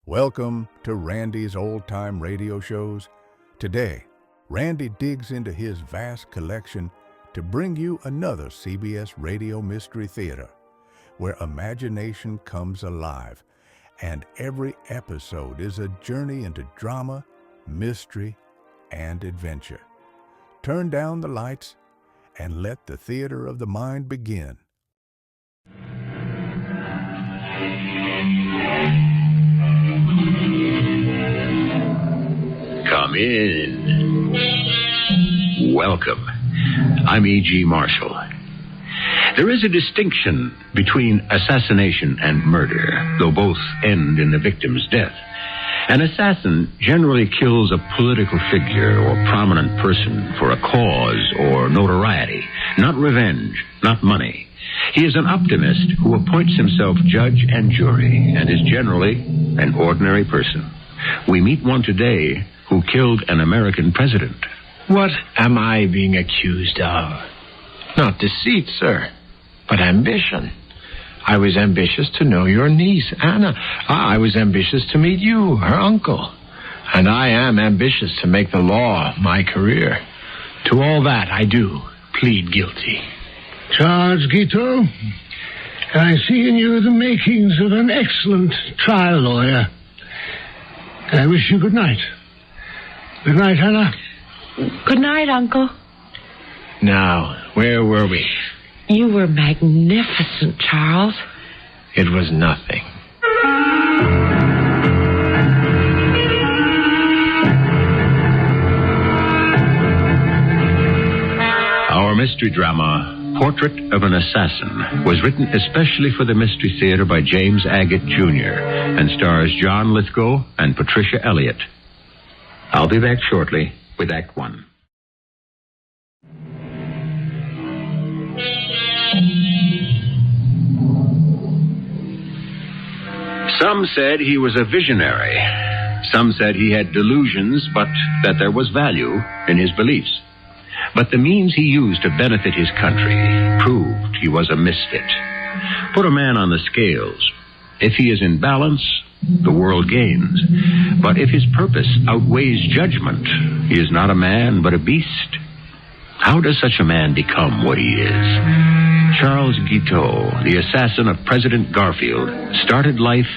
Welcome to Randy's Old Time Radio Shows. Today, Randy digs into his vast collection to bring you another CBS Radio Mystery Theater, where imagination comes alive, and every episode is a journey into drama, mystery, and adventure. Turn down the lights and let the theater of the mind begin. Come in. Welcome. I'm E.G. Marshall. There is a distinction between assassination and murder, though both end in the victim's death. An assassin generally kills a political figure or prominent person for a cause or notoriety, not revenge, not money. He is an optimist who appoints himself judge and jury and is generally an ordinary person. We meet one today who killed an American president. What am I being accused of? Not deceit, sir, but ambition. I was ambitious to know your niece, Anna. I was ambitious to meet you, her uncle. And I am ambitious to make the law my career. To all that, I do plead guilty. Charles Guiteau, I see in you the makings of an excellent trial lawyer. I wish you good night. Good night, Anna. Good night, Uncle. Now, where were we? You were magnificent, Charles. It was nothing. Our mystery drama, Portrait of an Assassin, was written especially for the Mystery Theater by James Agate, Jr. and stars John Lithgow and Patricia Elliott. I'll be back shortly with Act One. Some said he was a visionary. Some said he had delusions, but that there was value in his beliefs. But the means he used to benefit his country proved he was a misfit. Put a man on the scales. If he is in balance, the world gains. But if his purpose outweighs judgment, he is not a man, but a beast. How does such a man become what he is? Charles Guiteau, the assassin of President Garfield, started life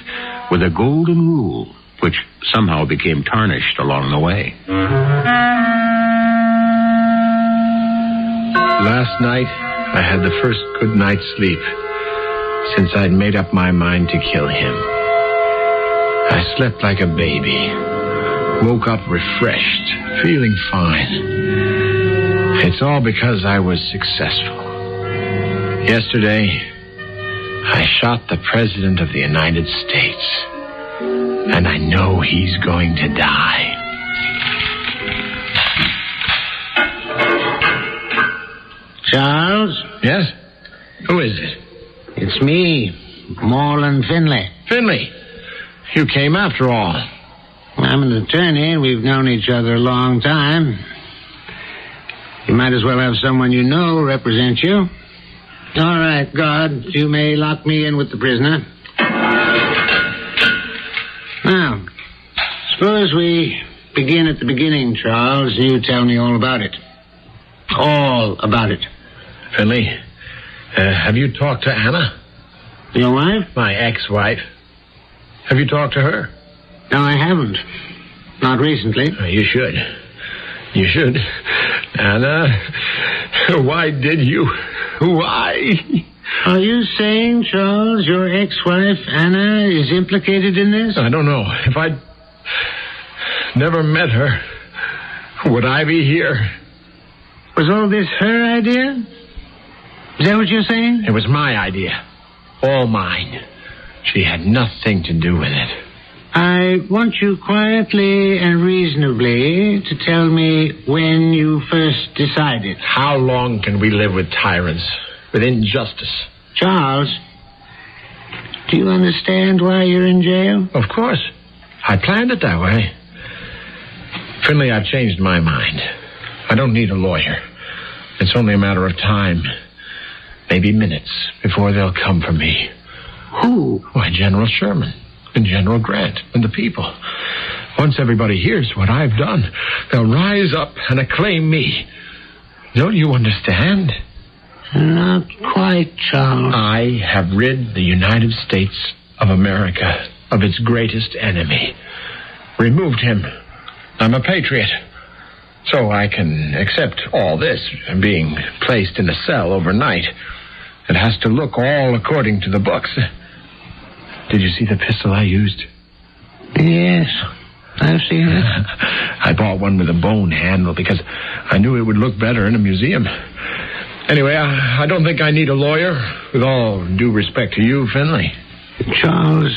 with a golden rule, which somehow became tarnished along the way. Last night, I had the first good night's sleep since I'd made up my mind to kill him. I slept like a baby, woke up refreshed, feeling fine. It's all because I was successful. Yesterday, I shot the President of the United States, and I know he's going to die. Charles? Yes? Who is it? It's me, Moreland Finley. Finley. You came after all. I'm an attorney, and we've known each other a long time. You might as well have someone you know represent you. All right, guard, you may lock me in with the prisoner. Now, suppose we begin at the beginning, Charles, and you tell me all about it. All about it. Finley, have you talked to Anna? Your wife? My ex-wife. Have you talked to her? No, I haven't. Not recently. You should. You should. Anna, why did you? Why? Are you saying, Charles, your ex-wife, Anna, is implicated in this? I don't know. If I'd never met her, would I be here? Was all this her idea? Is that what you're saying? It was my idea. All mine. She had nothing to do with it. I want you quietly and reasonably to tell me when you first decided. How long can we live with tyrants, with injustice? Charles, do you understand why you're in jail? Of course. I planned it that way. Finley, I've changed my mind. I don't need a lawyer. It's only a matter of time. Maybe minutes before they'll come for me. Who? Why, General Sherman. and General Grant and the people. Once everybody hears what I've done, they'll rise up and acclaim me. Don't you understand? Not quite, Charles. I have rid the United States of America of its greatest enemy. Removed him. I'm a patriot. So I can accept all this, being placed in a cell overnight. It has to look all according to the books. Did you see the pistol I used? Yes, I've seen it. I bought one with a bone handle because I knew it would look better in a museum. Anyway, I don't think I need a lawyer, with all due respect to you, Finley. Charles,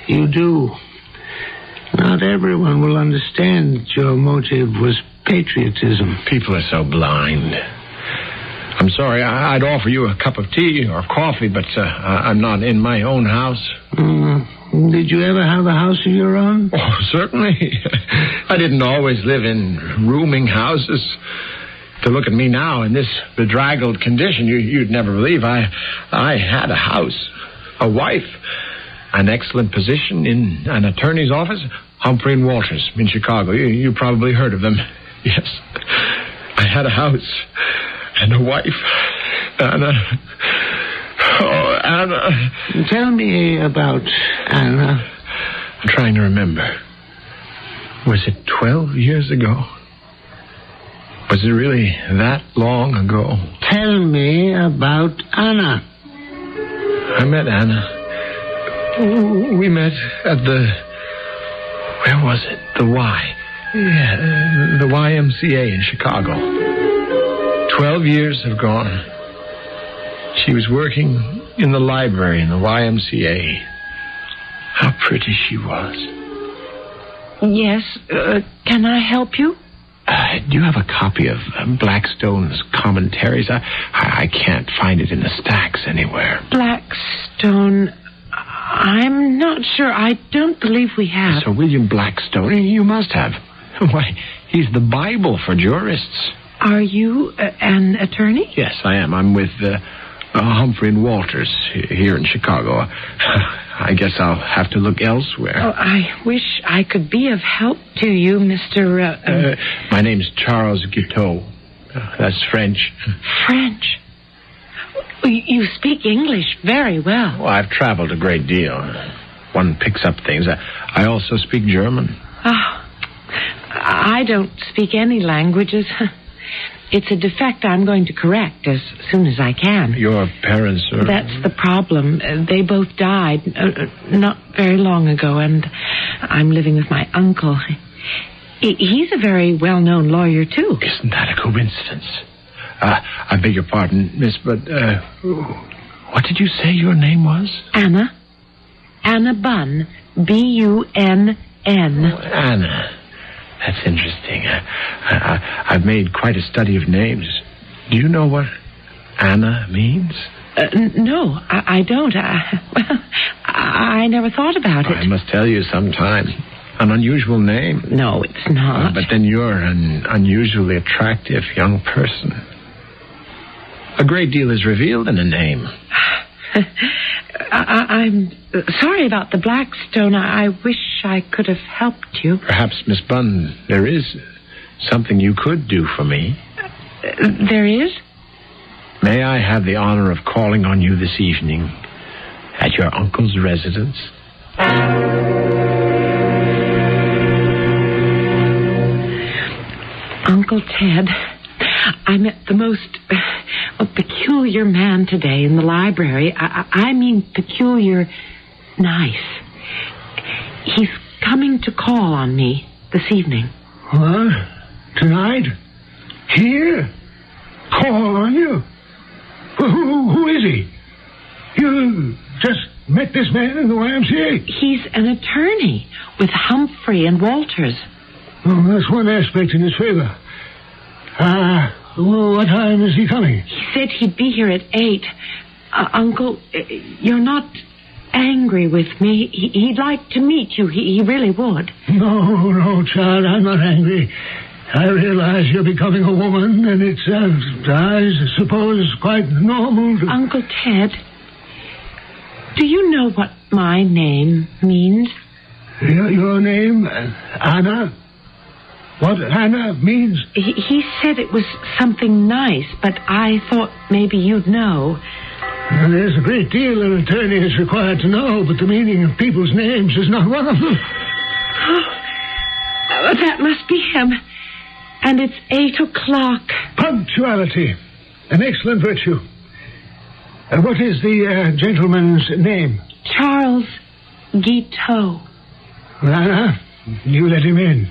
you do. Not everyone will understand that your motive was patriotism. People are so blind. I'm sorry, I'd offer you a cup of tea or coffee, but I'm not in my own house. Did you ever have a house of your own? Oh, certainly. I didn't always live in rooming houses. To look at me now in this bedraggled condition, you'd never believe I had a house, a wife, an excellent position in an attorney's office, Humphrey and Walters in Chicago. You probably heard of them. Yes, I had a house and a wife, Anna. Oh, Anna. Tell me about Anna. I'm trying to remember. Was it 12 years ago? Was it really that long ago? Tell me about Anna. I met Anna. We met at the... Where was it? The Y. Yeah, the YMCA in Chicago. 12 years have gone. She was working in the library in the YMCA. How pretty she was. Yes, can I help you? Do you have a copy of Blackstone's commentaries? I can't find it in the stacks anywhere. Blackstone... I'm not sure. I don't believe we have. Sir William Blackstone? You must have. Why, he's the Bible for jurists. Are you an attorney? Yes, I am. I'm with Humphrey and Walters here in Chicago. I guess I'll have to look elsewhere. Oh, I wish I could be of help to you, Mr. My name's Charles Guiteau. That's French. French? You speak English very well. Well, I've traveled a great deal. One picks up things. I also speak German. Oh, I don't speak any languages. It's a defect I'm going to correct as soon as I can. Your parents are... That's the problem. They both died not very long ago, and I'm living with my uncle. He's a very well-known lawyer, too. Isn't that a coincidence? I beg your pardon, miss, but what did you say your name was? Anna. Anna Bunn. B-U-N-N. Oh, Anna. That's interesting. I've made quite a study of names. Do you know what Anna means? No, I don't. I never thought about it. I must tell you sometime. An unusual name. No, it's not. But then you're an unusually attractive young person. A great deal is revealed in a name. I'm sorry about the Blackstone. I wish I could have helped you. Perhaps, Miss Bunn, there is something you could do for me. There is? May I have the honor of calling on you this evening at your uncle's residence? Uncle Ted, I met the most peculiar man today in the library. I mean peculiar nice. He's coming to call on me this evening. What? Tonight? Here? Call on you? Who is he? You just met this man in the YMCA? He's an attorney with Humphrey and Walters. Oh, that's one aspect in his favor. What time is he coming? He said he'd be here at 8. Uncle, you're not angry with me. He'd like to meet you. He really would. No, child, I'm not angry. I realize you're becoming a woman, and it's, I suppose, quite normal to... Uncle Ted, Do you know what my name means? Your name, Anna? What Anna means? He said it was something nice, but I thought maybe you'd know. There's a great deal an attorney is required to know, but the meaning of people's names is not one of them. That must be him. And it's 8 o'clock. Punctuality. An excellent virtue. What is the gentleman's name? Charles Guiteau. Anna, you let him in.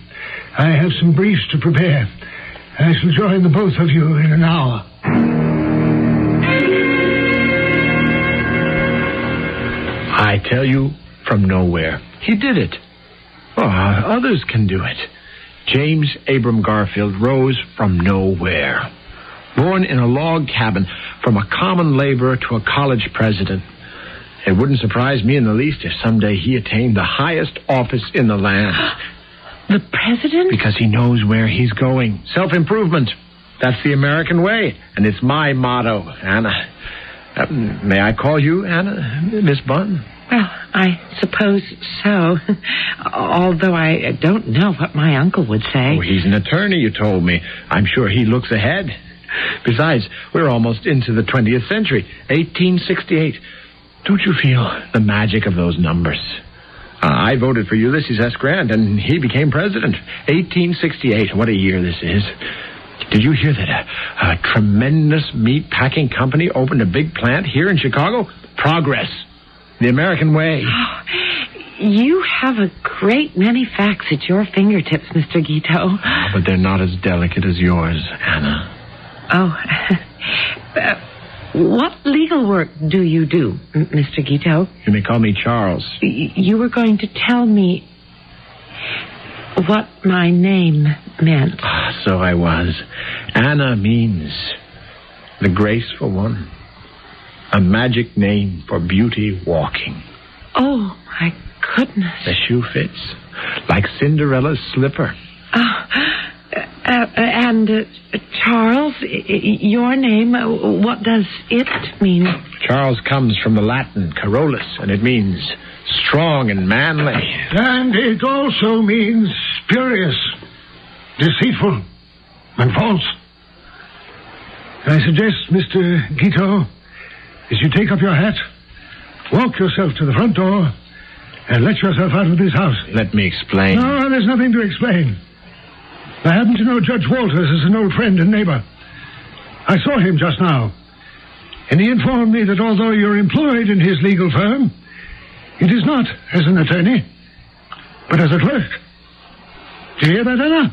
I have some briefs to prepare. I shall join the both of you in an hour. I tell you, from nowhere. He did it. Oh, others can do it. James Abram Garfield rose from nowhere. Born in a log cabin, from a common laborer to a college president. It wouldn't surprise me in the least if someday he attained the highest office in the land. The president? Because he knows where he's going. Self-improvement. That's the American way, and it's my motto, Anna. May I call you Anna, Miss Bunn? Well, I suppose so. Although I don't know what my uncle would say. Oh, he's an attorney, you told me. I'm sure he looks ahead. Besides, we're almost into the 20th century, 1868. Don't you feel the magic of those numbers? I voted for Ulysses S. Grant, and he became president. 1868. What a year this is. Did you hear that a tremendous meat-packing company opened a big plant here in Chicago? Progress. The American way. Oh, you have a great many facts at your fingertips, Mr. Guiteau. Oh, but they're not as delicate as yours, Anna. Oh. What legal work do you do, Mr. Guiteau? You may call me Charles. You were going to tell me what my name meant. So I was. Anna means the graceful one. A magic name for beauty walking. Oh, my goodness. The shoe fits like Cinderella's slipper. Charles, your name, what does it mean? Charles comes from the Latin Carolus, and it means strong and manly. And it also means spurious, deceitful, and false. I suggest, Mr. Guiteau, as you take up your hat, walk yourself to the front door and let yourself out of this house. Let me explain. No, there's nothing to explain. I happen to know Judge Walters as an old friend and neighbor. I saw him just now, and he informed me that although you're employed in his legal firm, it is not as an attorney, but as a clerk. Do you hear that, Anna?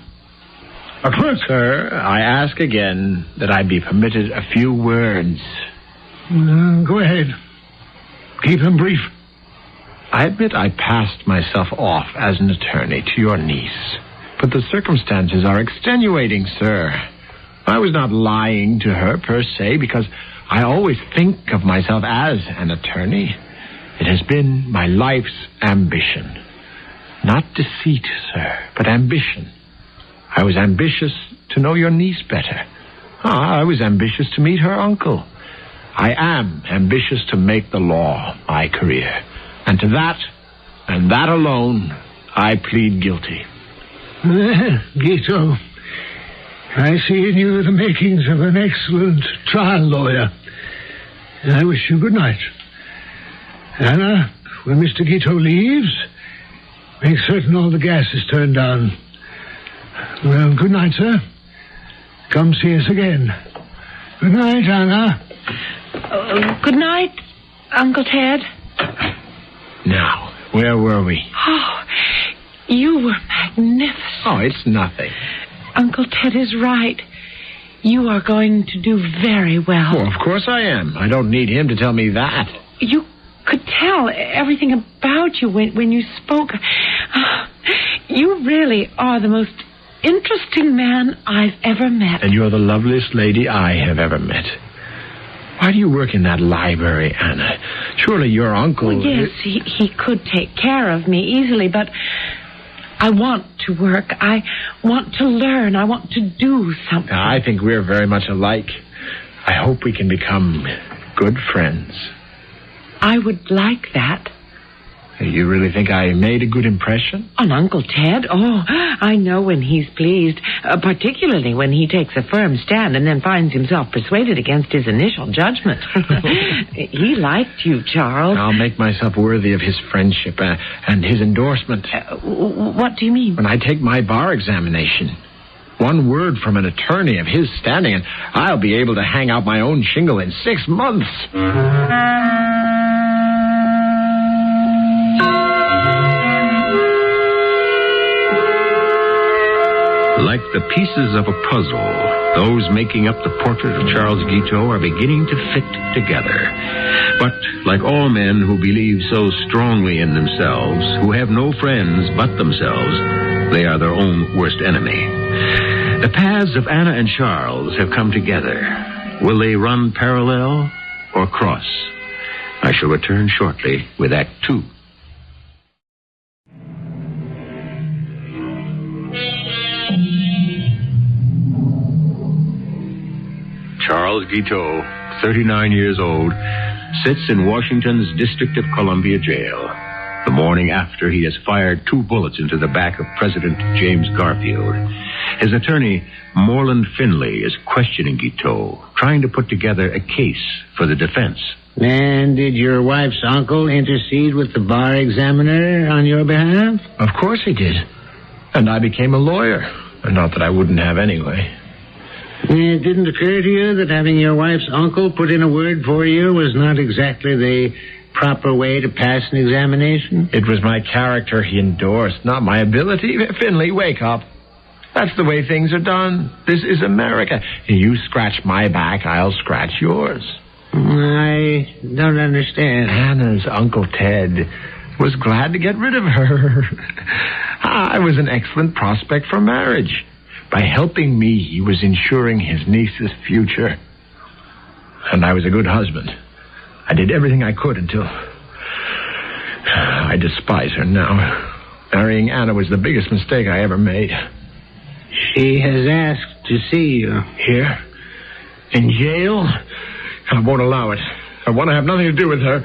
A clerk. Sir, I ask again that I be permitted a few words. Go ahead. Keep them brief. I admit I passed myself off as an attorney to your niece. But the circumstances are extenuating, sir. I was not lying to her, per se, because I always think of myself as an attorney. It has been my life's ambition. Not deceit, sir, but ambition. I was ambitious to know your niece better. I was ambitious to meet her uncle. I am ambitious to make the law my career. And to that, and that alone, I plead guilty. Guiteau, I see in you the makings of an excellent trial lawyer. I wish you good night. Anna, when Mr. Guiteau leaves, make certain all the gas is turned down. Well, good night, sir. Come see us again. Good night, Anna. Good night, Uncle Ted. Now, where were we? Oh, you were magnificent. Oh, it's nothing. Uncle Ted is right. You are going to do very well. Oh, of course I am. I don't need him to tell me that. You could tell everything about you when you spoke. You really are the most interesting man I've ever met. And you're the loveliest lady I have ever met. Why do you work in that library, Anna? Surely your uncle... Well, yes, he could take care of me easily, but I want to work. I want to learn. I want to do something. I think we're very much alike. I hope we can become good friends. I would like that. You really think I made a good impression? On Uncle Ted? Oh, I know when he's pleased, particularly when he takes a firm stand and then finds himself persuaded against his initial judgment. He liked you, Charles. I'll make myself worthy of his friendship and his endorsement. What do you mean? When I take my bar examination, one word from an attorney of his standing, and I'll be able to hang out my own shingle in 6 months. Like the pieces of a puzzle, those making up the portrait of Charles Guiteau are beginning to fit together. But like all men who believe so strongly in themselves, who have no friends but themselves, they are their own worst enemy. The paths of Anna and Charles have come together. Will they run parallel or cross? I shall return shortly with Act 2. Charles Guiteau, 39 years old, sits in Washington's District of Columbia jail the morning after he has fired 2 bullets into the back of President James Garfield. His attorney, Moreland Finley, is questioning Guiteau, trying to put together a case for the defense. And did your wife's uncle intercede with the bar examiner on your behalf? Of course he did. And I became a lawyer. Not that I wouldn't have anyway. It didn't occur to you that having your wife's uncle put in a word for you was not exactly the proper way to pass an examination? It was my character he endorsed, not my ability. Finley, wake up. That's the way things are done. This is America. You scratch my back, I'll scratch yours. I don't understand. Anna's Uncle Ted was glad to get rid of her. I was an excellent prospect for marriage. By helping me, he was ensuring his niece's future. And I was a good husband. I did everything I could until... I despise her now. Marrying Anna was the biggest mistake I ever made. She has asked to see you. Here? In jail? I won't allow it. I want to have nothing to do with her.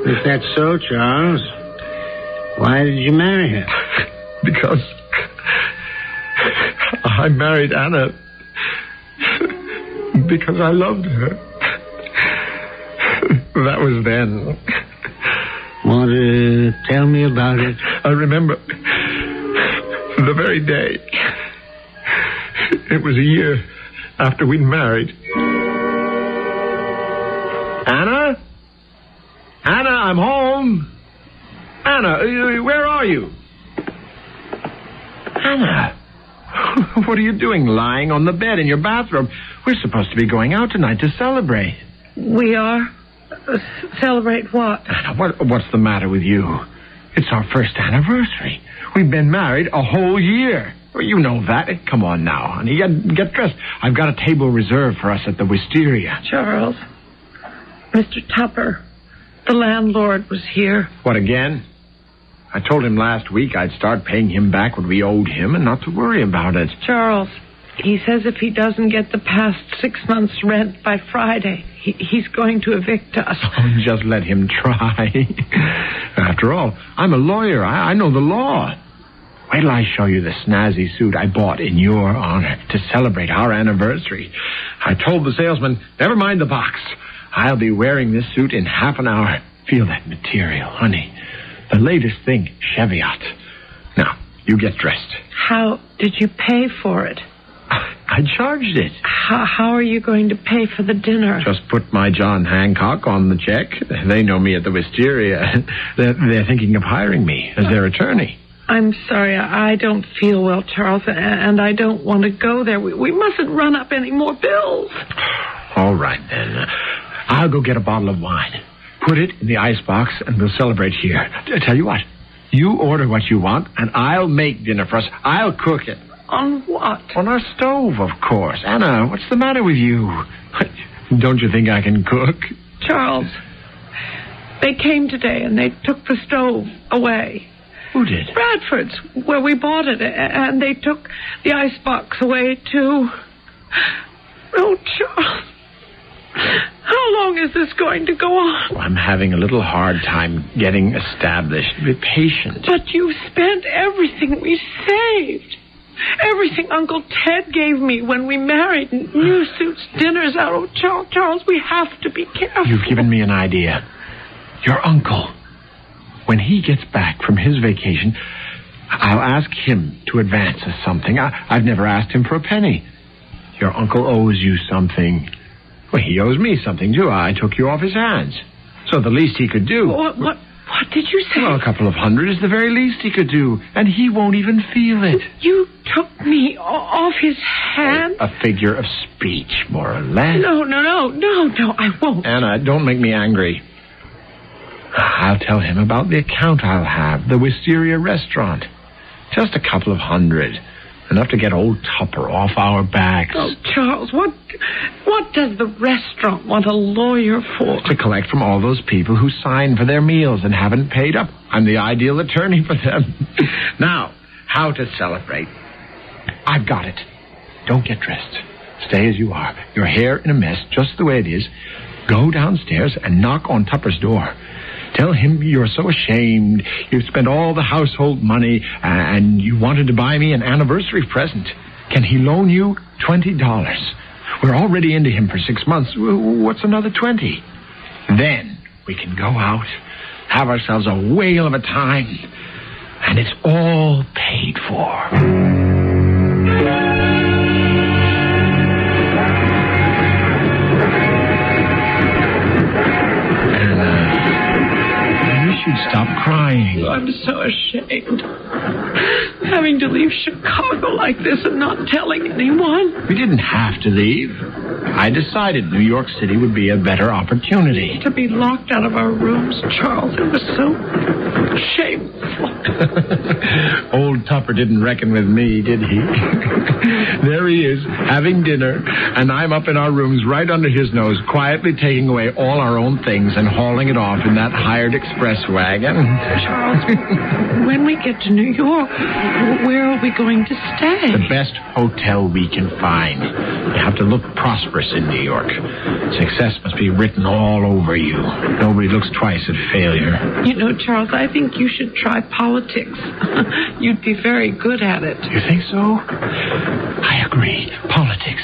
If that's so, Charles, why did you marry her? Because... I married Anna because I loved her. That was then. Want to tell me about it? I remember the very day. It was a year after we'd married. Anna? Anna, I'm home. Anna, where are you? Anna. What are you doing lying on the bed in your bathroom? We're supposed to be going out tonight to celebrate. We are? Celebrate what? Anna, what's the matter with you? It's our first anniversary. We've been married a whole year. Well, you know that. Come on now, honey. Get dressed. I've got a table reserved for us at the Wisteria. Charles, Mr. Tupper, the landlord was here. What, again? I told him last week I'd start paying him back what we owed him and not to worry about it. Charles, he says if he doesn't get the past 6 months' rent by Friday, he's going to evict us. Oh, just let him try. After all, I'm a lawyer. I know the law. Wait till I show you the snazzy suit I bought in your honor to celebrate our anniversary. I told the salesman, never mind the box. I'll be wearing this suit in half an hour. Feel that material, honey. The latest thing, Cheviot. Now, you get dressed. How did you pay for it? I charged it. How are you going to pay for the dinner? Just put my John Hancock on the check. They know me at the Wisteria. They're thinking of hiring me as their attorney. I'm sorry, I don't feel well, Charles, and I don't want to go there. We mustn't run up any more bills. All right, then. I'll go get a bottle of wine. Put it in the icebox, and we'll celebrate here. I tell you what, you order what you want, and I'll make dinner for us. I'll cook it. On what? On our stove, of course. Anna, what's the matter with you? Don't you think I can cook? Charles, they came today, and they took the stove away. Who did? Bradford's, where we bought it, and they took the icebox away, too. Oh, Charles. How long is this going to go on? I'm having a little hard time getting established. Be patient. But you spent everything we saved. Everything Uncle Ted gave me when we married. New suits, dinners out. Oh, Charles, we have to be careful. You've given me an idea. Your uncle, when he gets back from his vacation, I'll ask him to advance us something. I've never asked him for a penny. Your uncle owes you something. Well, he owes me something, too. I took you off his hands. So the least he could do... What did you say? Well, a couple of $100 is the very least he could do, and he won't even feel it. You took me off his hands? A figure of speech, more or less. No, I won't. Anna, don't make me angry. I'll tell him about the account I'll have, the Wisteria restaurant. Just a couple of $100. Enough to get old Tupper off our backs. Oh, Charles, what does the restaurant want a lawyer for? To collect from all those people who signed for their meals and haven't paid up. I'm the ideal attorney for them. Now, how to celebrate. I've got it. Don't get dressed. Stay as you are. Your hair in a mess, just the way it is. Go downstairs and knock on Tupper's door. Tell him you're so ashamed. You've spent all the household money and you wanted to buy me an anniversary present. Can he loan you $20? We're already into him for 6 months. What's another 20? Then we can go out, have ourselves a whale of a time, and it's all paid for. You'd stop crying. I'm so ashamed. Having to leave Chicago like this and not telling anyone. We didn't have to leave. I decided New York City would be a better opportunity. To be locked out of our rooms, Charles, it was so shameful. Old Tupper didn't reckon with me, did he? There he is, having dinner, and I'm up in our rooms right under his nose, quietly taking away all our own things and hauling it off in that hired express wagon. Charles, when we get to New York, where are we going to stay? The best hotel we can find. You have to look prosperous in New York. Success must be written all over you. Nobody looks twice at failure. You know, Charles, I think you should try politics. You'd be very good at it. You think so? I agree. Politics.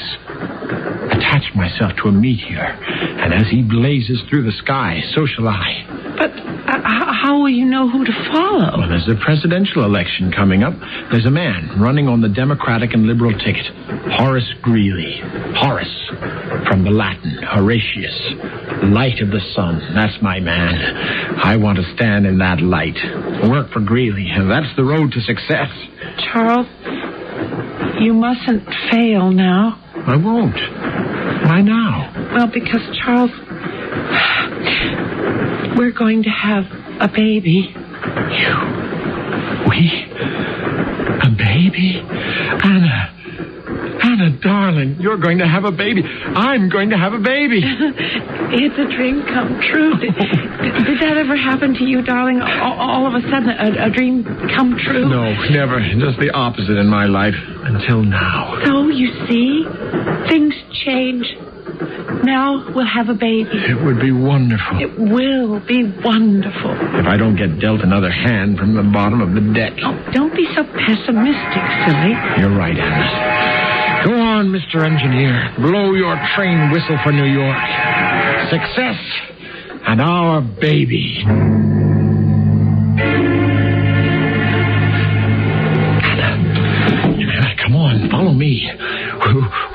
Attach myself to a meteor, and as he blazes through the sky, so shall I. But how will you know who to follow? Well, there's a presidential election coming up. There's a man running on the Democratic and Liberal ticket. Horace Greeley. Horace, from the Latin, Horatius. Light of the sun. That's my man. I want to stand in that light. Work for Greeley, and that's the road to success. Charles, you mustn't fail now. I won't. Why now? Well, because, Charles, we're going to have a baby. We? A baby? Anna, darling, you're going to have a baby. I'm going to have a baby. It's a dream come true. Did that ever happen to you, darling? All of a sudden, a dream come true? No, never. Just the opposite in my life. Until now. So, you see, things change. Now we'll have a baby. It would be wonderful. It will be wonderful. If I don't get dealt another hand from the bottom of the deck. Oh, don't be so pessimistic, silly. You're right, Anna. Go on, Mr. Engineer. Blow your train whistle for New York. Success and our baby. Anna, come on, follow me.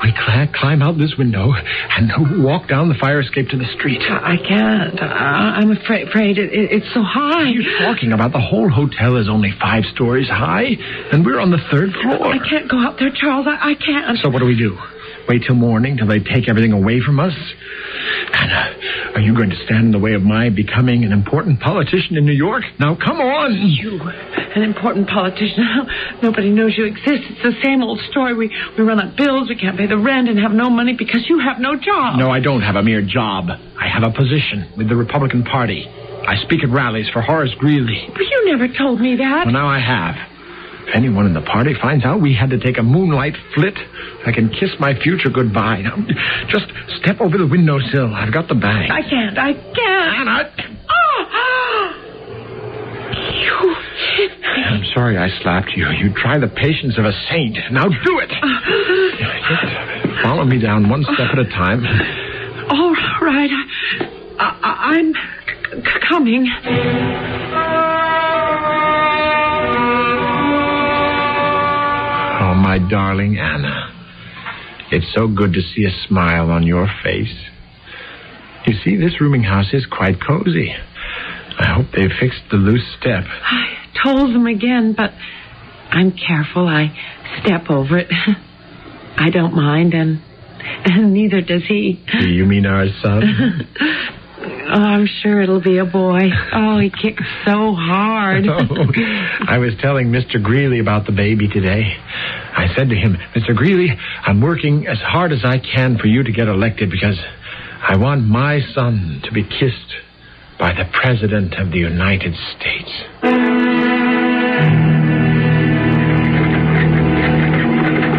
We climb out this window and walk down the fire escape to the street. I can't. I'm afraid it's so high. What are you talking about? The whole hotel is only 5 stories high, and we're on the 3rd floor. I can't go out there, Charles. I can't. So what do? Wait till morning, till they take everything away from us? Anna, are you going to stand in the way of my becoming an important politician in New York? Now, come on. You, an important politician. Nobody knows you exist. It's the same old story. We run up bills, we can't pay the rent, and have no money because you have no job. No, I don't have a mere job. I have a position with the Republican Party. I speak at rallies for Horace Greeley. But you never told me that. Well, now I have. If anyone in the party finds out we had to take a moonlight flit, I can kiss my future goodbye. Now, just step over the windowsill. I've got the bag. I can't. Anna! I'm sorry I slapped you. You try the patience of a saint. Now do it. Just follow me down one step at a time. All right. I'm coming. Oh, my darling Anna. It's so good to see a smile on your face. You see, this rooming house is quite cozy. I hope they fixed the loose step. I told them again, but I'm careful. I step over it. I don't mind, and neither does he. You mean our son? Oh, I'm sure it'll be a boy. Oh, he kicks so hard. Oh, I was telling Mr. Greeley about the baby today. I said to him, Mr. Greeley, I'm working as hard as I can for you to get elected because I want my son to be kissed by the President of the United States.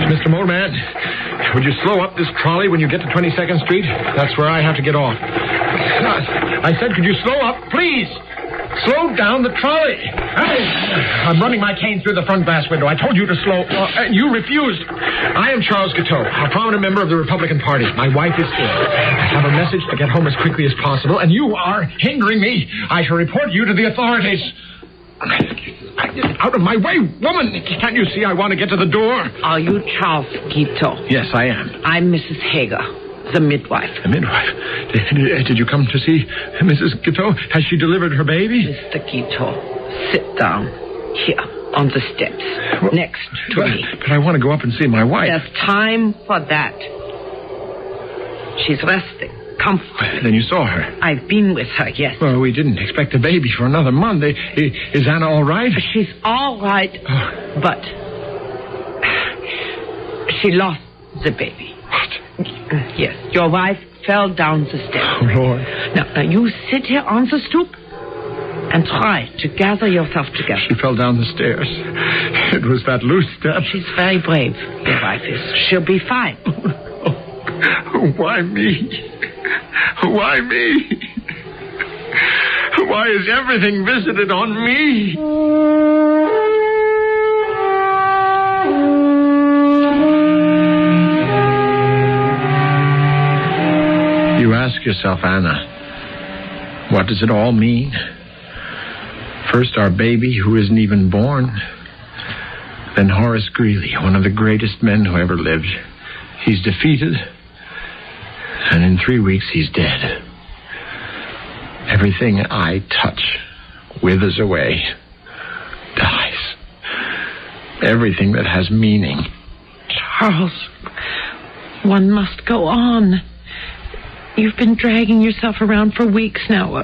Mr. Motorman, would you slow up this trolley when you get to 22nd Street? That's where I have to get off. I said, could you slow up, please? Slow down the trolley. Hey, I'm running my cane through the front glass window. I told you to slow, and you refused. I am Charles Guiteau, a prominent member of the Republican Party. My wife is ill. I have a message to get home as quickly as possible, and you are hindering me. I shall report you to the authorities. Out of my way, woman! Can't you see I want to get to the door? Are you Charles Guiteau? Yes, I am. I'm Mrs. Hager, the midwife. The midwife? Did you come to see Mrs. Guiteau? Has she delivered her baby? Mr. Guiteau, sit down here on the steps next to me. But I want to go up and see my wife. There's time for that. She's resting. Comfortably. Then you saw her? I've been with her, yes. Well, we didn't expect a baby for another month. Is Anna all right? She's all right, but she lost the baby. What? Yes, your wife fell down the steps. Oh, Lord. Now, you sit here on the stoop and try to gather yourself together. She fell down the stairs. It was that loose step. She's very brave, your wife is. She'll be fine. Why me? Why me? Why is everything visited on me? You ask yourself, Anna, what does it all mean? First, our baby who isn't even born. Then Horace Greeley, one of the greatest men who ever lived. He's defeated. And in 3 weeks, he's dead. Everything I touch withers away, dies. Everything that has meaning. Charles, one must go on. You've been dragging yourself around for weeks now.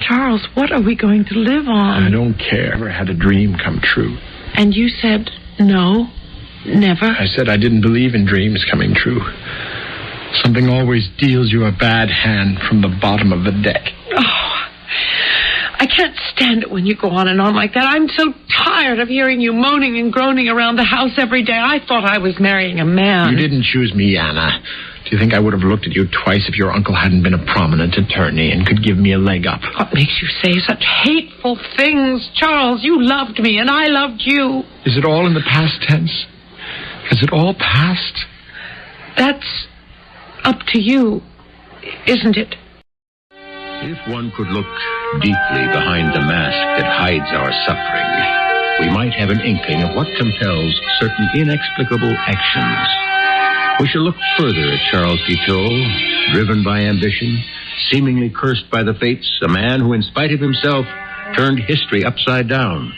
Charles, what are we going to live on? I don't care. I never had a dream come true. And you said no, never? I said I didn't believe in dreams coming true. Something always deals you a bad hand from the bottom of the deck. Oh, I can't stand it when you go on and on like that. I'm so tired of hearing you moaning and groaning around the house every day. I thought I was marrying a man. You didn't choose me, Anna. Do you think I would have looked at you twice if your uncle hadn't been a prominent attorney and could give me a leg up? What makes you say such hateful things? Charles, you loved me and I loved you. Is it all in the past tense? Has it all passed? That's up to you, isn't it? If one could look deeply behind the mask that hides our suffering, we might have an inkling of what compels certain inexplicable actions. We shall look further at Charles Guiteau, driven by ambition, seemingly cursed by the fates, a man who, in spite of himself, turned history upside down,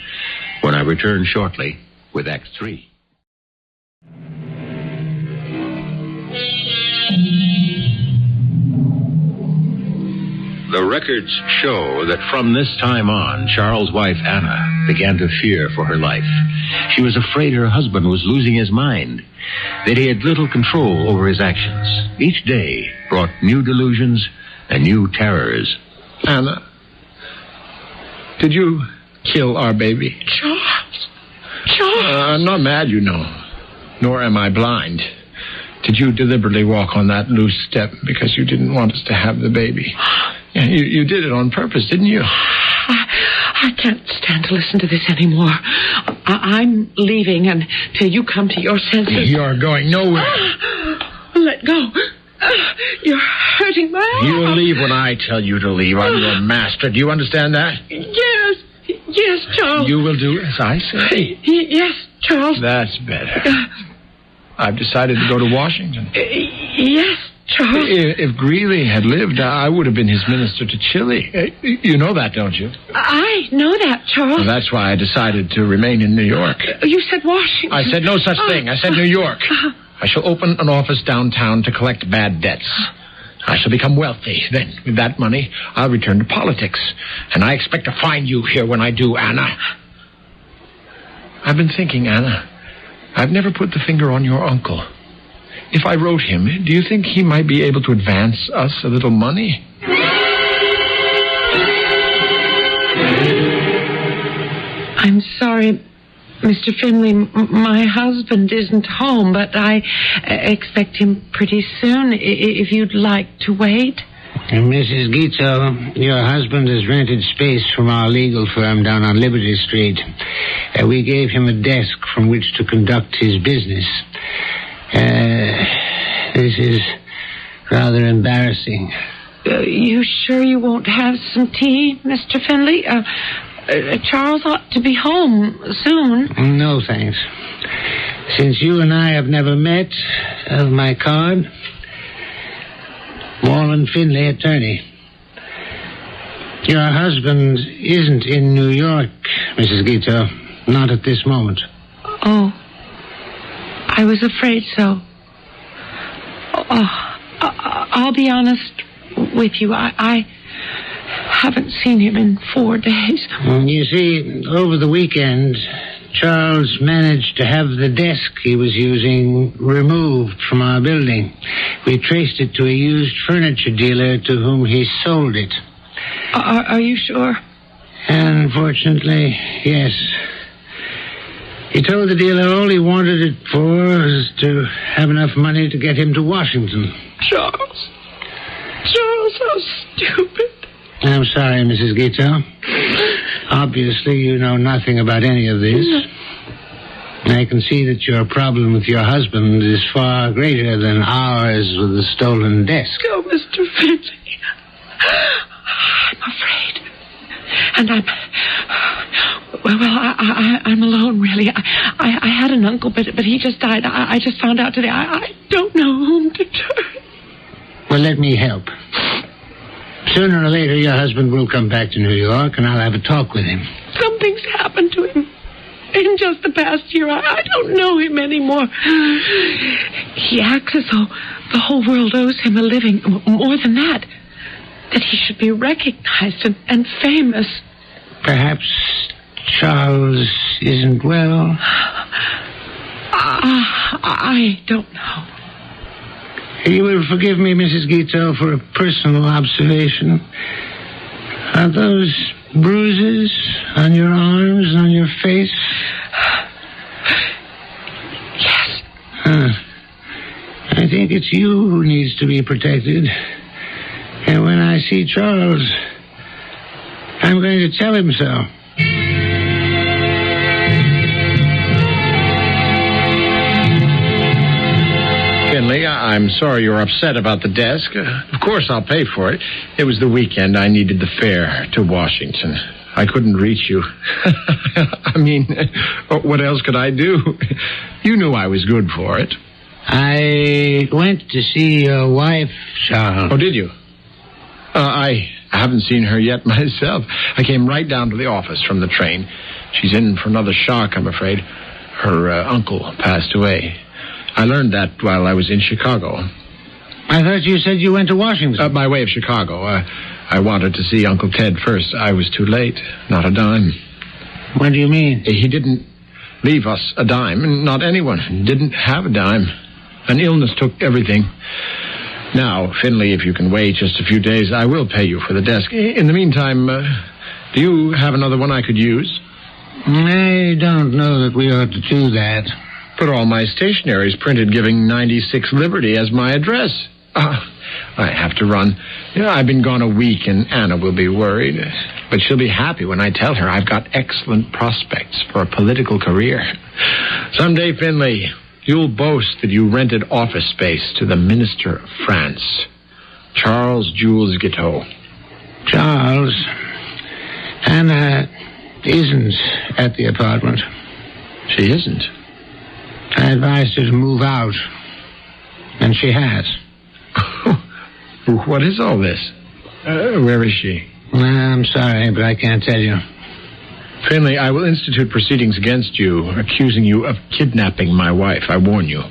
when I return shortly with Act 3. The records show that from this time on, Charles' wife, Anna, began to fear for her life. She was afraid her husband was losing his mind, that he had little control over his actions. Each day brought new delusions and new terrors. Anna, did you kill our baby? Charles! I'm not mad, you know. Nor am I blind. Did you deliberately walk on that loose step because you didn't want us to have the baby? Yeah, you did it on purpose, didn't you? I can't stand to listen to this anymore. I'm leaving until you come to your senses. You're going nowhere. Let go. You're hurting my arm. You will leave when I tell you to leave. I'm your master. Do you understand that? Yes, Charles. You will do as I say. Yes, Charles. That's better. I've decided to go to Washington. Yes, Charles. If Greeley had lived, I would have been his minister to Chile. You know that, don't you? I know that, Charles. Well, that's why I decided to remain in New York. You said Washington. I said no such thing. I said New York. I shall open an office downtown to collect bad debts. I shall become wealthy. Then, with that money, I'll return to politics. And I expect to find you here when I do, Anna. I've been thinking, Anna. I've never put the finger on your uncle. If I wrote him, do you think he might be able to advance us a little money? I'm sorry, Mr. Finley. My husband isn't home, but I expect him pretty soon, if you'd like to wait. Mrs. Guiteau, your husband has rented space from our legal firm down on Liberty Street. We gave him a desk from which to conduct his business. This is rather embarrassing. You sure you won't have some tea, Mr. Finley? Charles ought to be home soon. No, thanks. Since you and I have never met, my card... Warren Finley, attorney. Your husband isn't in New York, Mrs. Guiteau. Not at this moment. Oh. I was afraid so. I'll be honest with you. I haven't seen him in 4 days. You see, over the weekend, Charles managed to have the desk he was using removed from our building. We traced it to a used furniture dealer to whom he sold it. Are you sure? Unfortunately, yes. He told the dealer all he wanted it for was to have enough money to get him to Washington. Charles, how stupid. I'm sorry, Mrs. Guiteau. Obviously, you know nothing about any of this. I can see that your problem with your husband is far greater than ours with the stolen desk. Oh, Mr. Finley, I'm afraid. And I'm alone, really. I had an uncle, but he just died. I just found out today. I don't know whom to turn. Well, let me help. Sooner or later, your husband will come back to New York, and I'll have a talk with him. Something's happened to him in just the past year. I don't know him anymore. He acts as though the whole world owes him a living. More than that he should be recognized and famous. Perhaps Charles isn't well. I don't know. You will forgive me, Mrs. Guiteau, for a personal observation. Are those bruises on your arms and on your face? Yes. I think it's you who needs to be protected. And when I see Charles, I'm going to tell him so. Finley, I'm sorry you're upset about the desk. Of course I'll pay for it. It was the weekend. I needed the fare to Washington. I couldn't reach you. I mean, what else could I do? You knew I was good for it. I went to see your wife, Charles. Oh, did you? I haven't seen her yet myself. I came right down to the office from the train. She's in for another shock, I'm afraid. Her uncle passed away. I learned that while I was in Chicago. I thought you said you went to Washington. By way of Chicago. I wanted to see Uncle Ted first. I was too late. Not a dime. What do you mean? He didn't leave us a dime. Not anyone. Didn't have a dime. An illness took everything. Now, Finley, if you can wait just a few days, I will pay you for the desk. In the meantime, do you have another one I could use? I don't know that we ought to do that. But all my stationery's printed giving 96 Liberty as my address. I have to run. I've been gone a week, and Anna will be worried. But she'll be happy when I tell her I've got excellent prospects for a political career. Someday, Finley, you'll boast that you rented office space to the Minister of France, Charles Guiteau. Charles, Anna isn't at the apartment. She isn't? I advised her to move out, and she has. What is all this? Where is she? I'm sorry, but I can't tell you. Finley, I will institute proceedings against you, accusing you of kidnapping my wife. I warn you.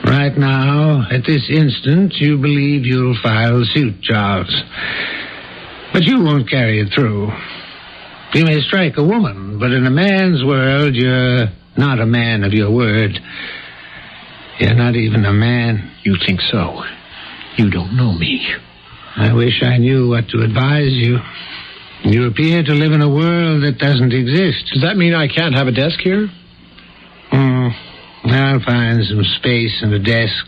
Right now, at this instant, you believe you'll file suit, Charles. But you won't carry it through. You may strike a woman, but in a man's world, you're not a man of your word. You're not even a man. You think so? You don't know me. I wish I knew what to advise you. You appear to live in a world that doesn't exist. Does that mean I can't have a desk here? I'll find some space and a desk.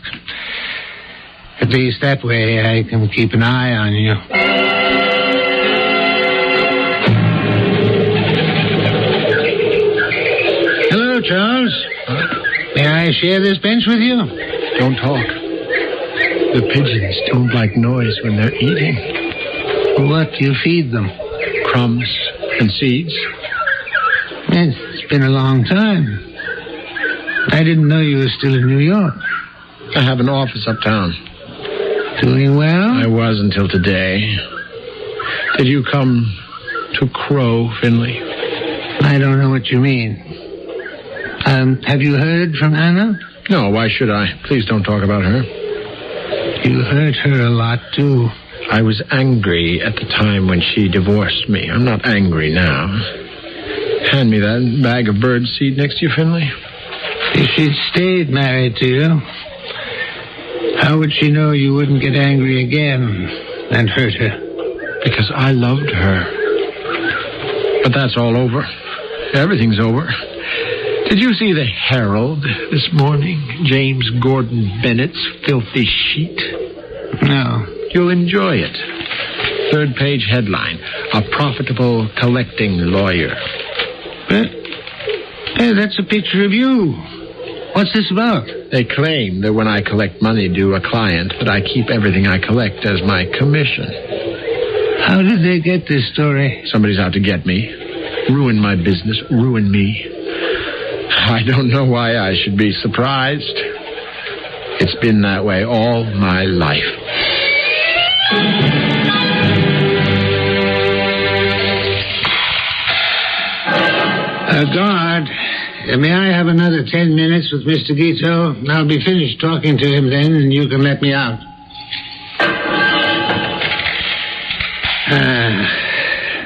At least that way I can keep an eye on you. Hello, Charles. May I share this bench with you? Don't talk. The pigeons don't like noise when they're eating. What do you feed them? Crumbs and seeds. It's been a long time. I didn't know you were still in New York. I have an office uptown. Doing well? I was until today. Did you come to crow, Finley? I don't know what you mean. Have you heard from Anna? No, why should I? Please don't talk about her. You hurt her a lot, too. I was angry at the time when she divorced me. I'm not angry now. Hand me that bag of bird seed next to you, Finley. If she'd stayed married to you, how would she know you wouldn't get angry again and hurt her? Because I loved her. But that's all over. Everything's over. Did you see the Herald this morning? James Gordon Bennett's filthy sheet? No. You'll enjoy it. Third page headline, a profitable collecting lawyer. Hey, that's a picture of you. What's this about? They claim that when I collect money due a client, that I keep everything I collect as my commission. How did they get this story? Somebody's out to get me. Ruin my business. Ruin me. I don't know why I should be surprised. It's been that way all my life. Guard, may I have another 10 minutes with Mr. Guiteau? I'll be finished talking to him then, and you can let me out.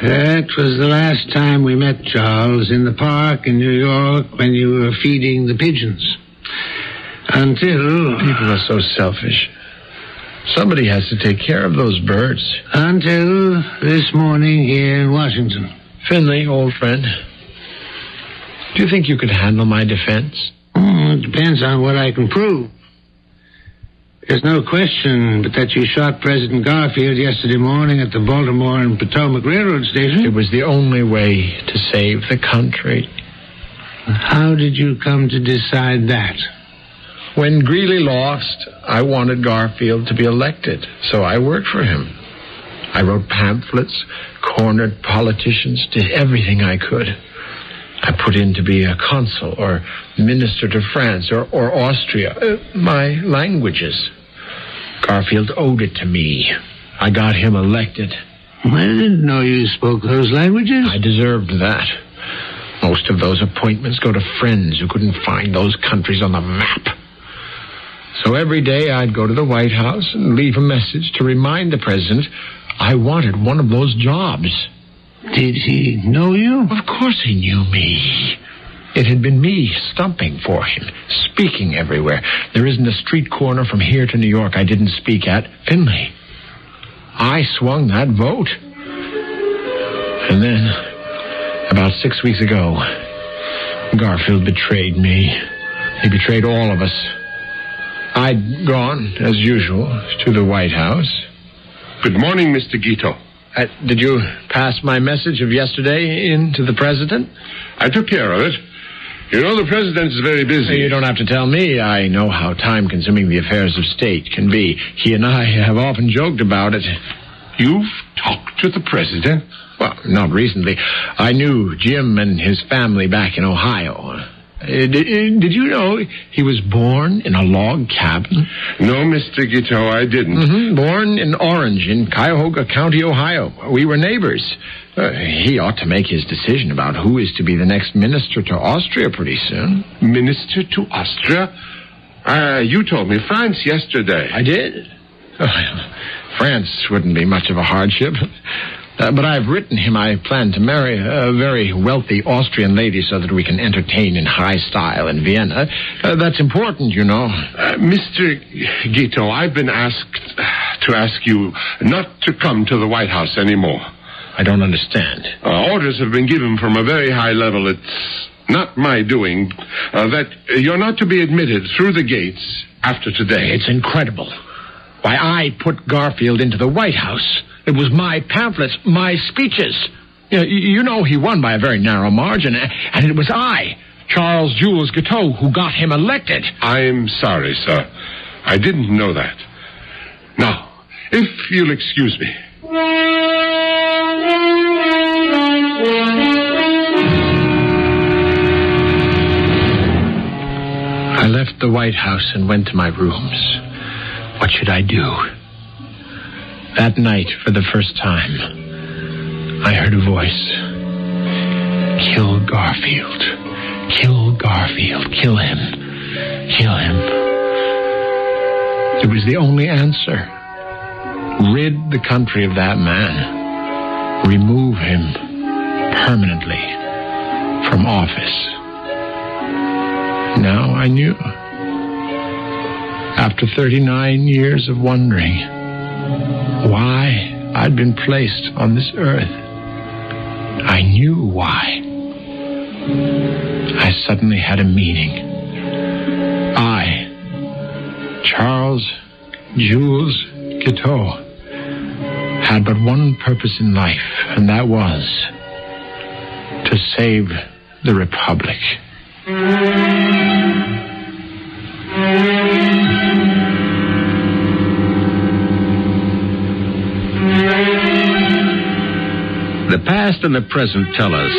That was the last time we met, Charles, in the park in New York when you were feeding the pigeons. Until... People are so selfish. Somebody has to take care of those birds. Until this morning here in Washington. Finley, old friend, do you think you could handle my defense? It depends on what I can prove. There's no question but that you shot President Garfield yesterday morning at the Baltimore and Potomac Railroad Station. It was the only way to save the country. How did you come to decide that? When Greeley lost, I wanted Garfield to be elected, so I worked for him. I wrote pamphlets, cornered politicians, did everything I could. I put in to be a consul or minister to France or Austria, my languages. Garfield owed it to me. I got him elected. I didn't know you spoke those languages. I deserved that. Most of those appointments go to friends who couldn't find those countries on the map. So every day I'd go to the White House and leave a message to remind the president I wanted one of those jobs. Did he know you? Of course he knew me. It had been me stumping for him, speaking everywhere. There isn't a street corner from here to New York I didn't speak at. Finley, I swung that vote. And then, about 6 weeks ago, Garfield betrayed me. He betrayed all of us. I'd gone, as usual, to the White House. Good morning, Mr. Guiteau. Did you pass my message of yesterday in to the president? I took care of it. You know, the president is very busy. You don't have to tell me. I know how time-consuming the affairs of state can be. He and I have often joked about it. You've talked to the president? Well, not recently. I knew Jim and his family back in Ohio. Did you know he was born in a log cabin? No, Mr. Guiteau, I didn't. Born in Orange, in Cuyahoga County, Ohio. We were neighbors. He ought to make his decision about who is to be the next minister to Austria pretty soon. Minister to Austria? You told me France yesterday. I did? France wouldn't be much of a hardship. But I've written him I plan to marry a very wealthy Austrian lady so that we can entertain in high style in Vienna. That's important, you know. Mr. Guiteau, I've been asked to ask you not to come to the White House anymore. I don't understand. Orders have been given from a very high level. It's not my doing. That you're not to be admitted through the gates after today. It's incredible. Why, I put Garfield into the White House. It was my pamphlets, my speeches. You know he won by a very narrow margin, and it was I, Charles Jules Guiteau, who got him elected. I'm sorry, sir. I didn't know that. Now, if you'll excuse me. I left the White House and went to my rooms. What should I do? That night, for the first time, I heard a voice. Kill Garfield. Kill Garfield. Kill him. Kill him. It was the only answer. Rid the country of that man. Remove him permanently from office. Now I knew. After 39 years of wondering why I'd been placed on this earth, I knew why. I suddenly had a meaning. I, Charles Jules Guiteau, had but one purpose in life, and that was to save the Republic. The past and the present tell us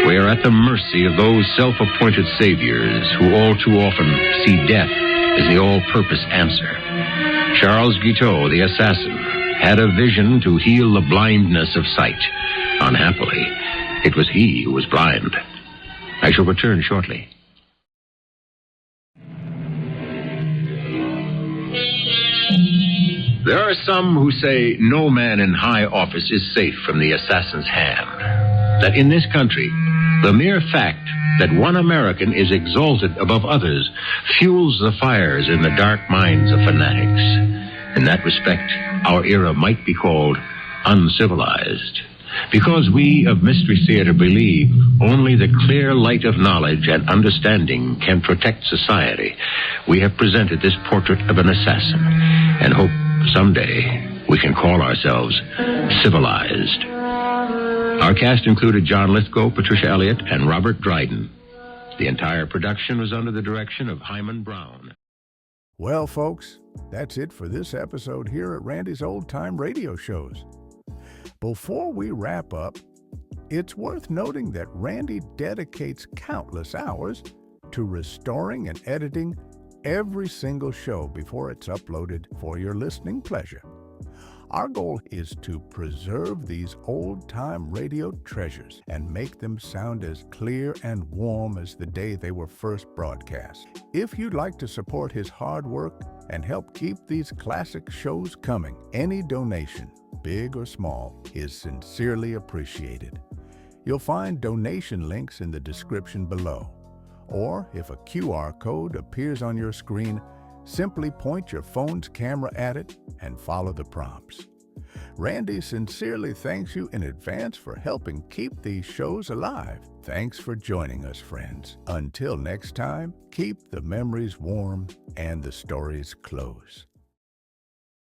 we are at the mercy of those self-appointed saviors who all too often see death as the all-purpose answer. Charles Guiteau, the assassin, had a vision to heal the blindness of sight. Unhappily, it was he who was blind. I shall return shortly. There are some who say no man in high office is safe from the assassin's hand. That in this country, the mere fact that one American is exalted above others fuels the fires in the dark minds of fanatics. In that respect, our era might be called uncivilized. Because we of Mystery Theater believe only the clear light of knowledge and understanding can protect society, we have presented this portrait of an assassin and hope someday we can call ourselves civilized. Our cast included John Lithgow, Patricia Elliott, and Robert Dryden. The entire production was under the direction of Hyman Brown. Well, folks, that's it for this episode here at Randy's Old Time Radio Shows. Before we wrap up, it's worth noting that Randy dedicates countless hours to restoring and editing every single show before it's uploaded for your listening pleasure. Our goal is to preserve these old-time radio treasures and make them sound as clear and warm as the day they were first broadcast. If you'd like to support his hard work and help keep these classic shows coming, any donation, big or small, is sincerely appreciated. You'll find donation links in the description below. Or if a QR code appears on your screen, simply point your phone's camera at it and follow the prompts. Randy sincerely thanks you in advance for helping keep these shows alive. Thanks for joining us, friends. Until next time, keep the memories warm and the stories close.